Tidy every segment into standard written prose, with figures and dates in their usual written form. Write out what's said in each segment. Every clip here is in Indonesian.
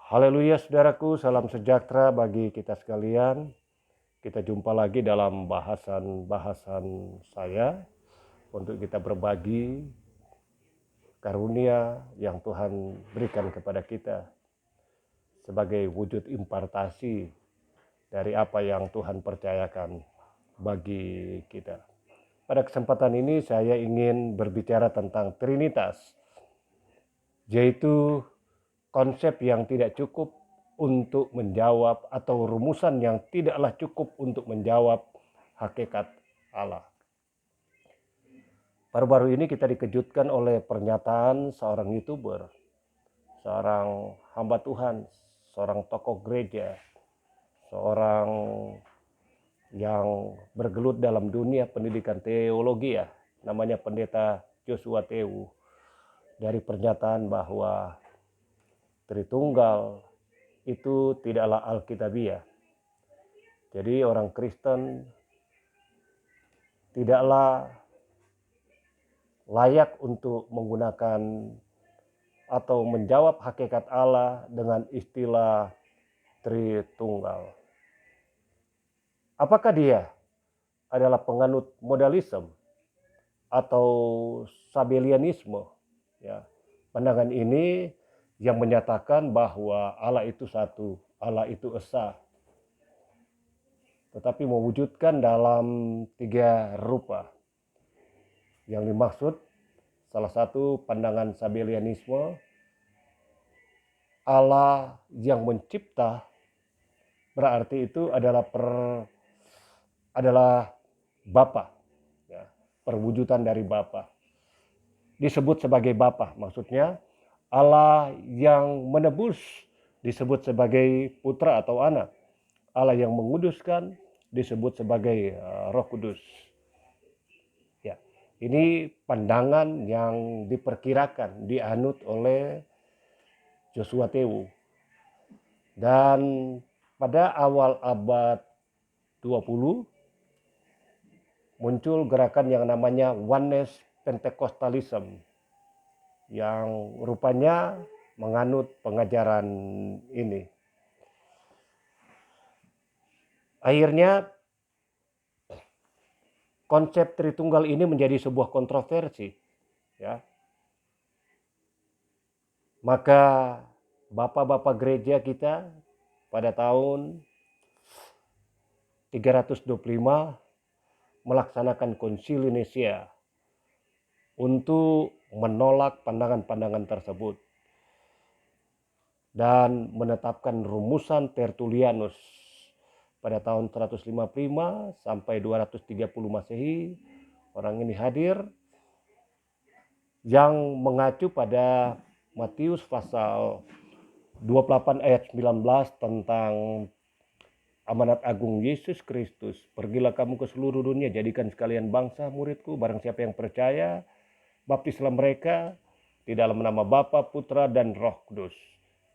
Haleluya saudaraku, salam sejahtera bagi kita sekalian. Kita jumpa lagi dalam bahasan-bahasan saya untuk kita berbagi karunia yang Tuhan berikan kepada kita sebagai wujud impartasi dari apa yang Tuhan percayakan bagi kita. Pada kesempatan ini saya ingin berbicara tentang Trinitas, yaitu konsep yang tidak cukup untuk menjawab atau rumusan yang tidaklah cukup untuk menjawab hakikat Allah. Baru-baru ini kita dikejutkan oleh pernyataan seorang YouTuber, seorang hamba Tuhan, seorang tokoh gereja, seorang yang bergelut dalam dunia pendidikan teologi namanya Pendeta Joshua Tewu, dari pernyataan bahwa Tritunggal itu tidaklah alkitabiah. Jadi orang Kristen tidaklah layak untuk menggunakan atau menjawab hakikat Allah dengan istilah Tritunggal. Apakah dia adalah penganut modalisme atau sabelianisme? Ya, pandangan ini yang menyatakan bahwa Allah itu satu, Allah itu esa, tetapi mewujudkan dalam tiga rupa. Yang dimaksud salah satu pandangan sabelianisme, Allah yang mencipta berarti itu adalah Bapa, ya, perwujudan dari Bapa. Disebut sebagai Bapa, maksudnya Allah yang menebus disebut sebagai putra atau anak. Allah yang menguduskan disebut sebagai Roh Kudus. Ya, ini pandangan yang diperkirakan dianut oleh Joshua Tewu. Dan pada awal abad 20 muncul gerakan yang namanya Oneness Pentecostalism yang rupanya menganut pengajaran ini. Akhirnya konsep Tritunggal ini menjadi sebuah kontroversi, ya. Maka bapak-bapak gereja kita pada tahun 325 melaksanakan konsili Nicea untuk menolak pandangan-pandangan tersebut dan menetapkan rumusan Tertullianus pada tahun 155 sampai 230 Masehi. Orang ini hadir yang mengacu pada Matius pasal 28 ayat 19 tentang amanat agung Yesus Kristus. Pergilah kamu ke seluruh dunia, jadikan sekalian bangsa muridku. Barang siapa yang percaya, baptislah mereka di dalam nama Bapa, Putra, dan Roh Kudus.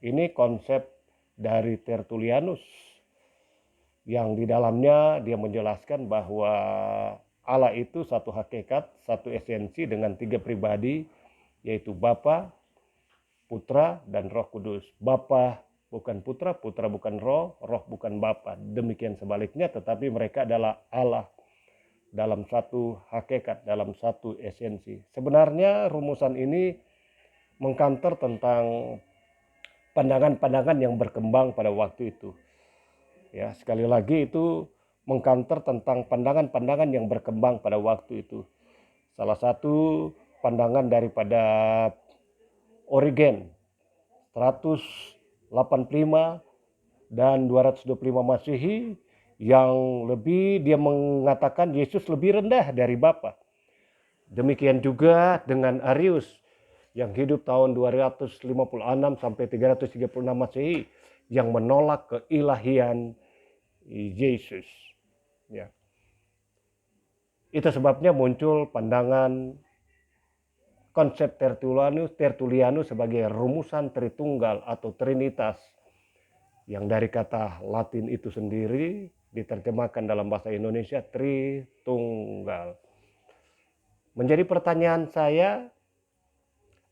Ini konsep dari Tertullianus yang di dalamnya dia menjelaskan bahwa Allah itu satu hakikat, satu esensi dengan tiga pribadi, yaitu Bapa, Putra, dan Roh Kudus. Bapa bukan Putra, Putra bukan Roh, Roh bukan Bapa. Demikian sebaliknya, tetapi mereka adalah Allah dalam satu hakikat, dalam satu esensi. Sebenarnya rumusan ini mengkanter tentang pandangan-pandangan yang berkembang pada waktu itu. Ya, sekali lagi itu mengkanter tentang pandangan-pandangan yang berkembang pada waktu itu. Salah satu pandangan daripada Origen 185 dan 225 Masehi yang lebih dia mengatakan Yesus lebih rendah dari Bapa. Demikian juga dengan Arius yang hidup tahun 256 sampai 336 Masehi yang menolak keilahian Yesus. Ya. Itu sebabnya muncul pandangan konsep Tertullianus sebagai rumusan Tritunggal atau Trinitas, yang dari kata Latin itu sendiri diterjemahkan dalam bahasa Indonesia Tritunggal. Menjadi pertanyaan saya,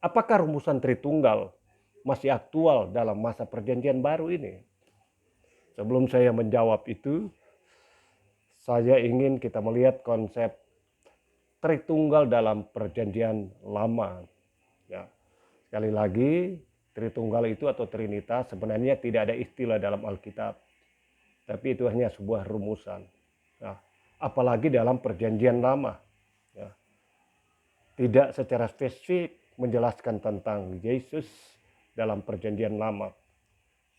apakah rumusan Tritunggal masih aktual dalam masa perjanjian baru ini? Sebelum saya menjawab itu, saya ingin kita melihat konsep Tritunggal dalam perjanjian lama. Ya, sekali lagi, Tritunggal itu atau Trinitas sebenarnya tidak ada istilah dalam Alkitab, tapi itu hanya sebuah rumusan. Nah, apalagi dalam perjanjian lama, ya, tidak secara spesifik menjelaskan tentang Yesus dalam perjanjian lama,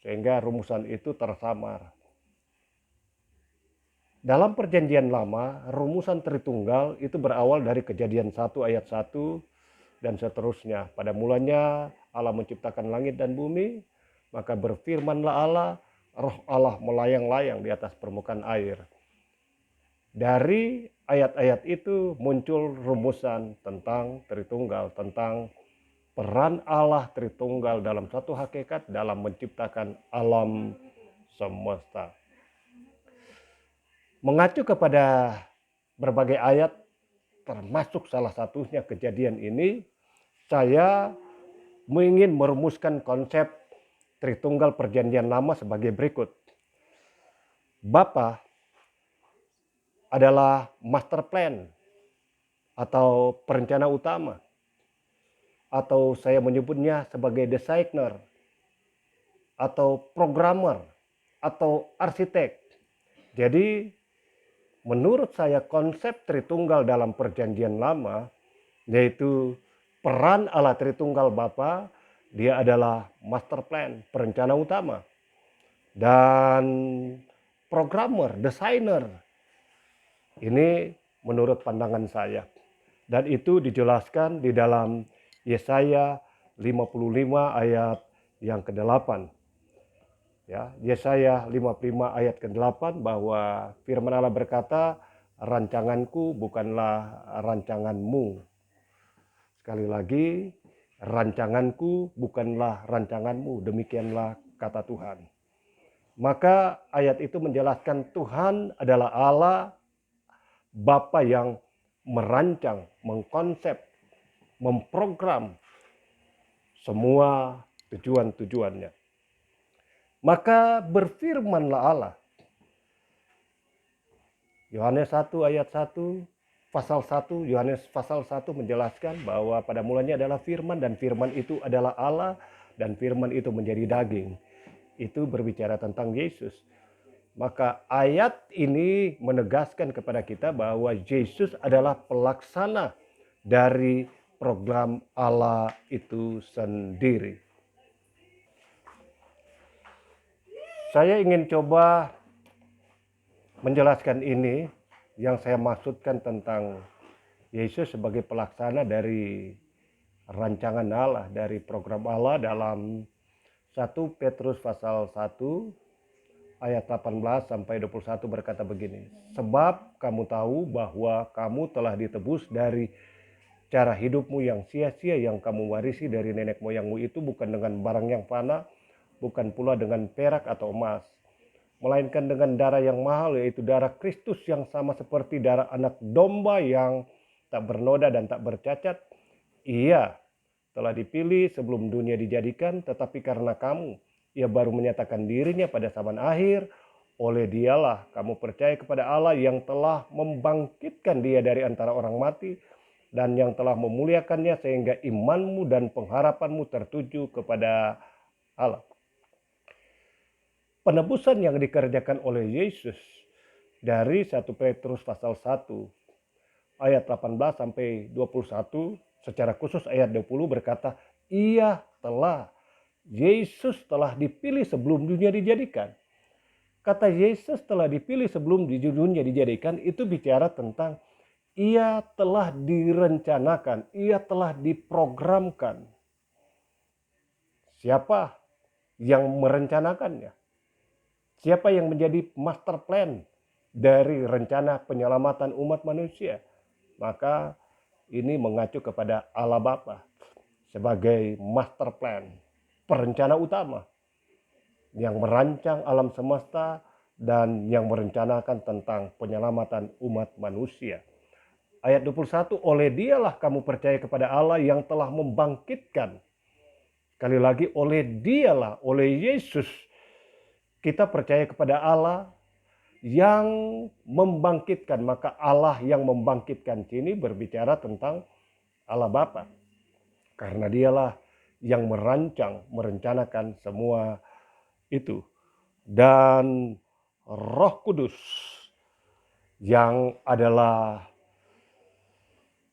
sehingga rumusan itu tersamar. Dalam perjanjian lama, rumusan Tritunggal itu berawal dari Kejadian 1 ayat 1 dan seterusnya. Pada mulanya Allah menciptakan langit dan bumi, maka berfirmanlah Allah, roh Allah melayang-layang di atas permukaan air. Dari ayat-ayat itu muncul rumusan tentang Tritunggal, tentang peran Allah Tritunggal dalam satu hakikat dalam menciptakan alam semesta. Mengacu kepada berbagai ayat, termasuk salah satunya Kejadian ini, saya ingin merumuskan konsep Tritunggal Perjanjian Lama sebagai berikut. Bapa adalah master plan atau perencana utama, atau saya menyebutnya sebagai designer, atau programmer, atau arsitek. Jadi menurut saya konsep Tritunggal dalam Perjanjian Lama yaitu peran Allah Tritunggal Bapa, dia adalah master plan, perencana utama, dan programmer, desainer. Ini menurut pandangan saya. Dan itu dijelaskan di dalam Yesaya 55 ayat yang ke-8. Ya, Yesaya 55 ayat ke-8 bahwa firman Allah berkata, rancanganku bukanlah rancanganmu. Sekali lagi, rancanganku bukanlah rancanganmu, demikianlah kata Tuhan. Maka ayat itu menjelaskan Tuhan adalah Allah Bapa yang merancang, mengkonsep, memprogram semua tujuan-tujuannya. Maka berfirmanlah Allah. Yohanes 1 ayat 1, pasal 1, Yohanes pasal 1 menjelaskan bahwa pada mulanya adalah firman dan firman itu adalah Allah dan firman itu menjadi daging. Itu berbicara tentang Yesus. Maka ayat ini menegaskan kepada kita bahwa Yesus adalah pelaksana dari program Allah itu sendiri. Saya ingin coba menjelaskan ini yang saya maksudkan tentang Yesus sebagai pelaksana dari rancangan Allah, dari program Allah dalam 1 Petrus pasal 1 ayat 18 sampai 21 berkata begini. Sebab kamu tahu bahwa kamu telah ditebus dari cara hidupmu yang sia-sia yang kamu warisi dari nenek moyangmu itu bukan dengan barang yang fana, bukan pula dengan perak atau emas, melainkan dengan darah yang mahal, yaitu darah Kristus yang sama seperti darah anak domba yang tak bernoda dan tak bercacat. Ia telah dipilih sebelum dunia dijadikan, tetapi karena kamu, ia baru menyatakan dirinya pada zaman akhir. Oleh dialah kamu percaya kepada Allah yang telah membangkitkan dia dari antara orang mati dan yang telah memuliakannya sehingga imanmu dan pengharapanmu tertuju kepada Allah. Penebusan yang dikerjakan oleh Yesus dari 1 Petrus pasal 1 ayat 18 sampai 21, secara khusus ayat 20 berkata, Yesus telah dipilih sebelum dunia dijadikan. Kata Yesus telah dipilih sebelum dunia dijadikan itu bicara tentang ia telah direncanakan, ia telah diprogramkan. Siapa yang merencanakannya? Siapa yang menjadi master plan dari rencana penyelamatan umat manusia? Maka ini mengacu kepada Allah Bapa sebagai master plan, perencana utama yang merancang alam semesta dan yang merencanakan tentang penyelamatan umat manusia. Ayat 21, oleh dialah kamu percaya kepada Allah yang telah membangkitkan. Sekali lagi, oleh Dialah, oleh Yesus, kita percaya kepada Allah yang membangkitkan. Maka Allah yang membangkitkan sini berbicara tentang Allah Bapa. Karena Dialah yang merencanakan semua itu. Dan Roh Kudus yang adalah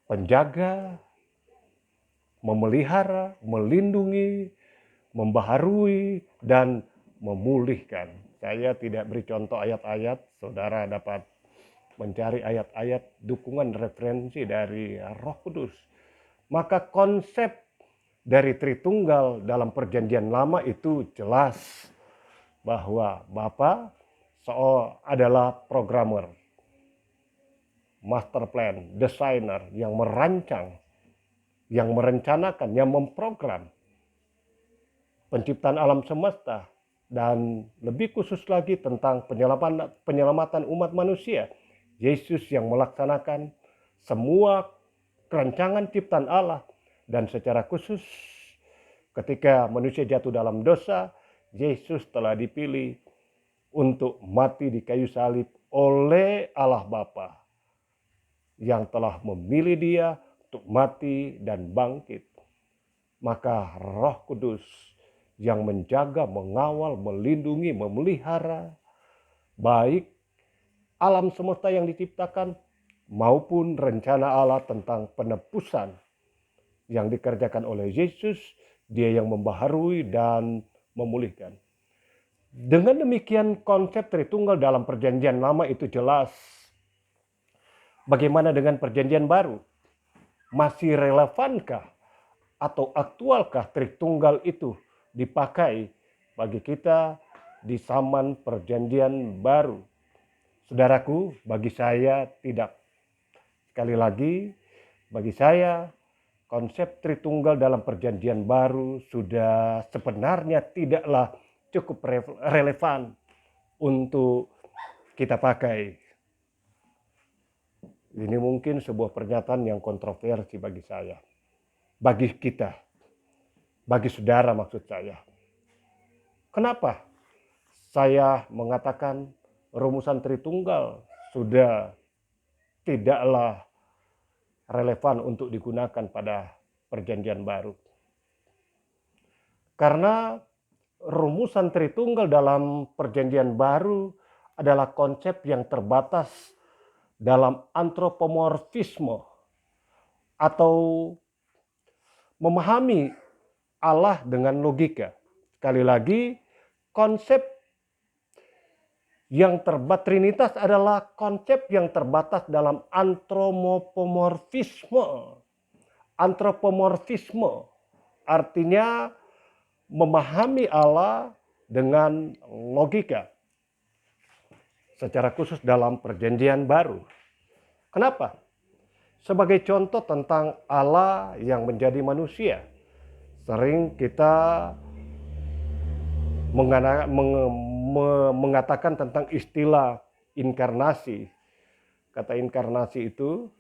penjaga, memelihara, melindungi, membaharui, dan memulihkan. Saya tidak beri contoh ayat-ayat, saudara dapat mencari ayat-ayat dukungan referensi dari Roh Kudus. Maka konsep dari Tritunggal dalam Perjanjian Lama itu jelas bahwa Bapa adalah programmer, master plan, desainer yang merancang, yang merencanakan, yang memprogram penciptaan alam semesta, dan lebih khusus lagi tentang penyelamatan umat manusia. Yesus yang melaksanakan semua rancangan ciptaan Allah, dan secara khusus ketika manusia jatuh dalam dosa, Yesus telah dipilih untuk mati di kayu salib oleh Allah Bapa yang telah memilih dia untuk mati dan bangkit. Maka Roh Kudus yang menjaga, mengawal, melindungi, memelihara baik alam semesta yang diciptakan maupun rencana Allah tentang penebusan yang dikerjakan oleh Yesus, dia yang membaharui dan memulihkan. Dengan demikian konsep Tritunggal dalam Perjanjian Lama itu jelas. Bagaimana dengan Perjanjian Baru? Masih relevankah atau aktualkah Tritunggal itu dipakai bagi kita di zaman Perjanjian Baru? Saudaraku, bagi saya tidak. Sekali lagi, bagi saya konsep Tritunggal dalam Perjanjian Baru sudah sebenarnya tidaklah cukup relevan untuk kita pakai. Ini mungkin sebuah pernyataan yang kontroversi bagi saya, bagi kita, bagi saudara maksud saya. Kenapa saya mengatakan rumusan Tritunggal sudah tidaklah relevan untuk digunakan pada Perjanjian Baru? Karena rumusan Tritunggal dalam Perjanjian Baru adalah konsep yang terbatas dalam antropomorfisme atau memahami Allah dengan logika. Sekali lagi, konsep yang terbatas Trinitas adalah konsep yang terbatas dalam antropomorfisme. Antropomorfisme artinya memahami Allah dengan logika. Secara khusus dalam Perjanjian Baru. Kenapa? Sebagai contoh tentang Allah yang menjadi manusia. Sering kita mengatakan tentang istilah inkarnasi. Kata inkarnasi itu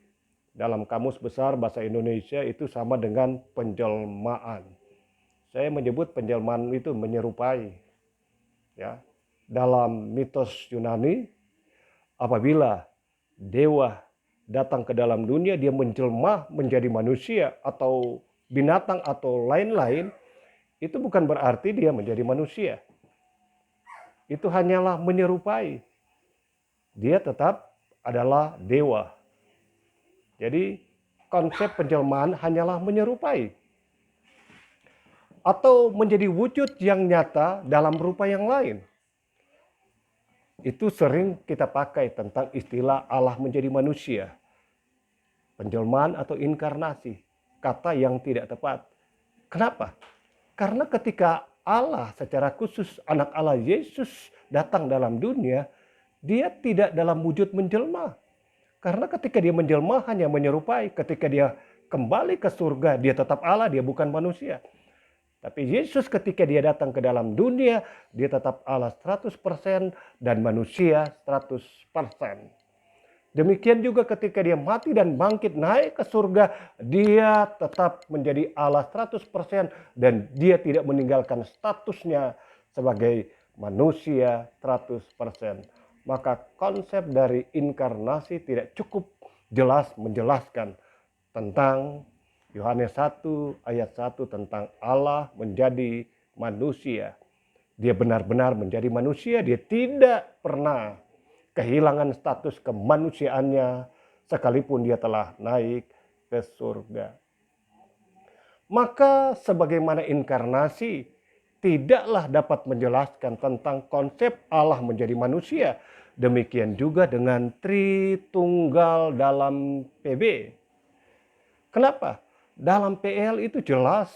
dalam Kamus Besar Bahasa Indonesia itu sama dengan penjelmaan. Saya menyebut penjelmaan itu menyerupai. Ya, dalam mitos Yunani, apabila dewa datang ke dalam dunia, dia menjelma menjadi manusia atau binatang atau lain-lain, itu bukan berarti dia menjadi manusia. Itu hanyalah menyerupai. Dia tetap adalah dewa. Jadi konsep penjelmaan hanyalah menyerupai. Atau menjadi wujud yang nyata dalam rupa yang lain. Itu sering kita pakai tentang istilah Allah menjadi manusia. Penjelmaan atau inkarnasi. Kata yang tidak tepat. Kenapa? Karena ketika Allah secara khusus anak Allah Yesus datang dalam dunia, dia tidak dalam wujud menjelma. Karena ketika dia menjelma hanya menyerupai, ketika dia kembali ke surga, dia tetap Allah, dia bukan manusia. Tapi Yesus ketika dia datang ke dalam dunia, dia tetap Allah 100% dan manusia 100%. Demikian juga ketika dia mati dan bangkit naik ke surga, dia tetap menjadi Allah 100% dan dia tidak meninggalkan statusnya sebagai manusia 100%. Maka konsep dari inkarnasi tidak cukup jelas menjelaskan tentang Yohanes 1 ayat 1 tentang Allah menjadi manusia. Dia benar-benar menjadi manusia, dia tidak pernah kehilangan status kemanusiaannya sekalipun dia telah naik ke surga. Maka sebagaimana inkarnasi tidaklah dapat menjelaskan tentang konsep Allah menjadi manusia, demikian juga dengan Tritunggal dalam PB. Kenapa? Dalam PL itu jelas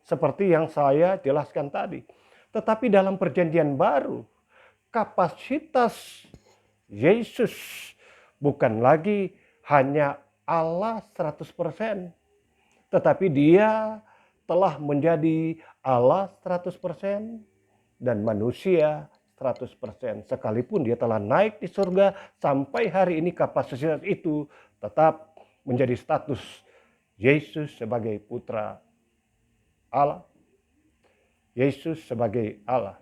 seperti yang saya jelaskan tadi. Tetapi dalam perjanjian baru, kapasitas Yesus bukan lagi hanya Allah 100%, tetapi dia telah menjadi Allah 100% dan manusia 100%. Sekalipun dia telah naik di surga, sampai hari ini kapasitas itu tetap menjadi status Yesus sebagai putra Allah. Yesus sebagai Allah.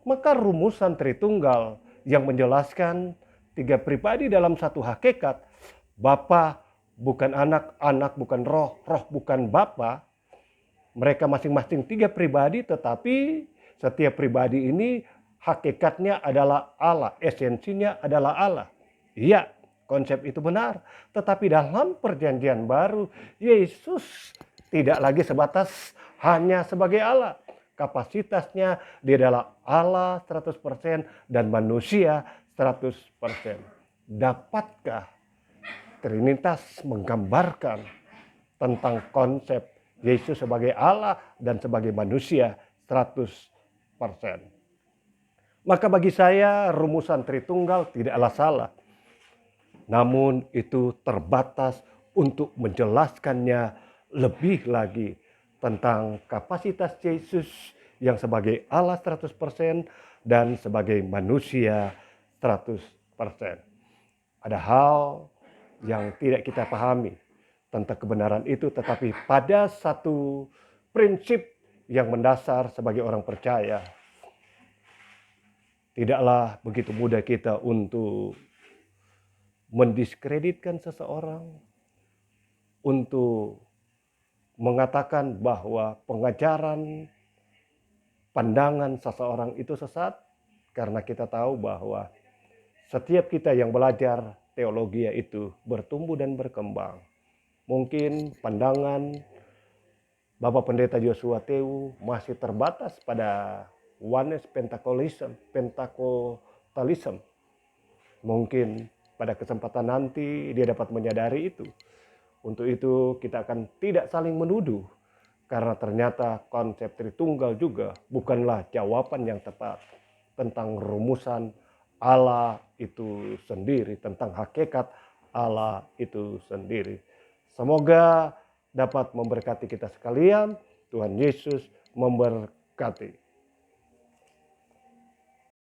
Maka rumusan Tritunggal yang menjelaskan tiga pribadi dalam satu hakikat, Bapa bukan anak, anak bukan roh, roh bukan Bapa. Mereka masing-masing tiga pribadi, tetapi setiap pribadi ini hakikatnya adalah Allah, esensinya adalah Allah. Iya, konsep itu benar. Tetapi dalam perjanjian baru, Yesus tidak lagi sebatas hanya sebagai Allah. Kapasitasnya dia adalah Allah 100% dan manusia 100%. Dapatkah Trinitas menggambarkan tentang konsep Yesus sebagai Allah dan sebagai manusia 100%? Maka bagi saya rumusan Tritunggal tidaklah salah. Namun itu terbatas untuk menjelaskannya lebih lagi tentang kapasitas Yesus yang sebagai Allah 100% dan sebagai manusia 100%. Ada hal yang tidak kita pahami tentang kebenaran itu, tetapi pada satu prinsip yang mendasar sebagai orang percaya, tidaklah begitu mudah kita untuk mendiskreditkan seseorang, untuk mengatakan bahwa pengajaran pandangan seseorang itu sesat, karena kita tahu bahwa setiap kita yang belajar teologi itu bertumbuh dan berkembang. Mungkin pandangan Bapak Pendeta Joshua Tewu masih terbatas pada oneness Pentecostalism. Mungkin pada kesempatan nanti dia dapat menyadari itu. Untuk itu kita akan tidak saling menuduh, karena ternyata konsep Tritunggal juga bukanlah jawaban yang tepat tentang rumusan Allah itu sendiri, tentang hakikat Allah itu sendiri. Semoga dapat memberkati kita sekalian. Tuhan Yesus memberkati.